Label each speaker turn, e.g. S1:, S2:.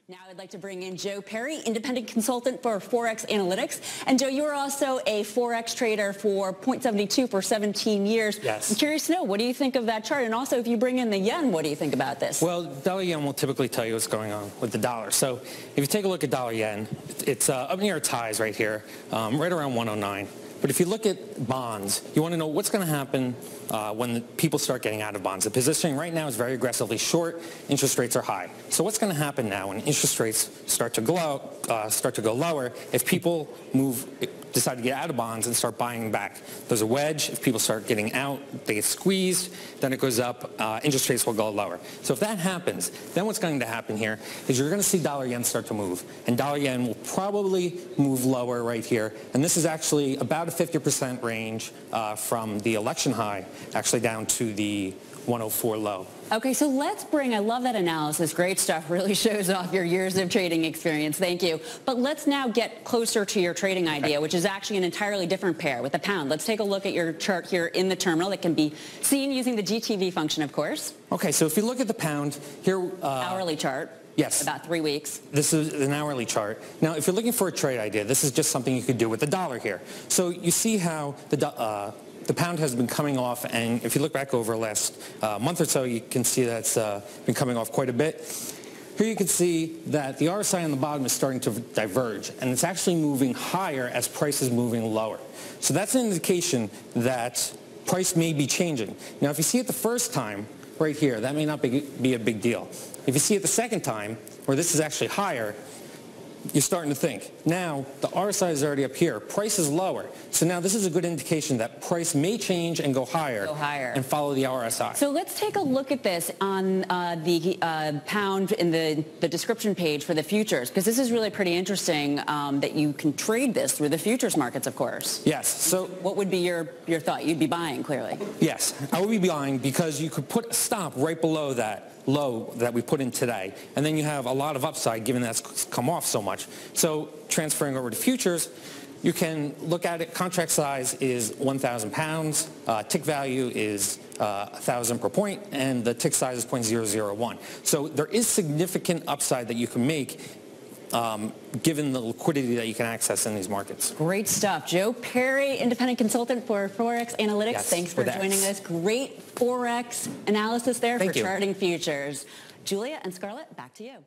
S1: Now I'd like to bring in Joe Perry, independent consultant for Forex Analytix. And Joe, you are also a Forex trader for 0.72 for 17 years.
S2: Yes.
S1: I'm curious to know, what do you think of that chart? And also, if you bring in the yen, what do you think about this?
S2: Well, dollar yen will typically tell you what's going on with the dollar. So if you take a look at dollar yen, it's up near its highs right here, right around 109. But if you look at bonds, you want to know what's going to happen when people start getting out of bonds. The positioning right now is very aggressively short. Interest rates are high. So what's going to happen now when interest rates start to go lower if people decide to get out of bonds and start buying back? There's a wedge. If people start getting out, they get squeezed, then it goes up. Interest rates will go lower. So if that happens, then what's going to happen here is you're going to see dollar yen start to move. And dollar yen will probably move lower right here. And this is actually about a 50% range from the election high, actually down to the 104 low.
S1: Okay, so I love that analysis. Great stuff. Really shows off your years of trading experience. Thank you. But let's now get closer to your trading idea, which is actually an entirely different pair with the pound. Let's take a look at your chart here in the terminal that can be seen using the GTV function, of course.
S2: Okay, so if you look at the pound here.
S1: Hourly chart.
S2: Yes.
S1: About 3 weeks.
S2: This is an hourly chart. Now, if you're looking for a trade idea, this is just something you could do with the dollar here. So you see how the pound has been coming off, and if you look back over the last month or so, you can see that it's been coming off quite a bit. Here you can see that the RSI on the bottom is starting to diverge, and it's actually moving higher as price is moving lower. So that's an indication that price may be changing. Now, if you see it the first time, right here, that may not be a big deal. If you see it the second time, where this is actually higher, you're starting to think, now the RSI is already up here, price is lower. So now this is a good indication that price may change and go higher and follow the RSI.
S1: So let's take a look at this on the pound in the description page for the futures, because this is really pretty interesting that you can trade this through the futures markets, of course.
S2: Yes. So
S1: what would be your thought? You'd be buying, clearly.
S2: Yes, I would be buying because you could put a stop right below that low that we put in today, and then you have a lot of upside given that's come off so much. So transferring over to futures, you can look at it. Contract size is 1,000 pounds. Tick value is 1,000 per point, and the tick size is 0.001. So there is significant upside that you can make given the liquidity that you can access in these markets.
S1: Great stuff. Joe Perry, independent consultant for Forex Analytix.
S2: Yes,
S1: thanks for joining us. Great Forex analysis there for charting futures. Julia and Scarlett, back to you.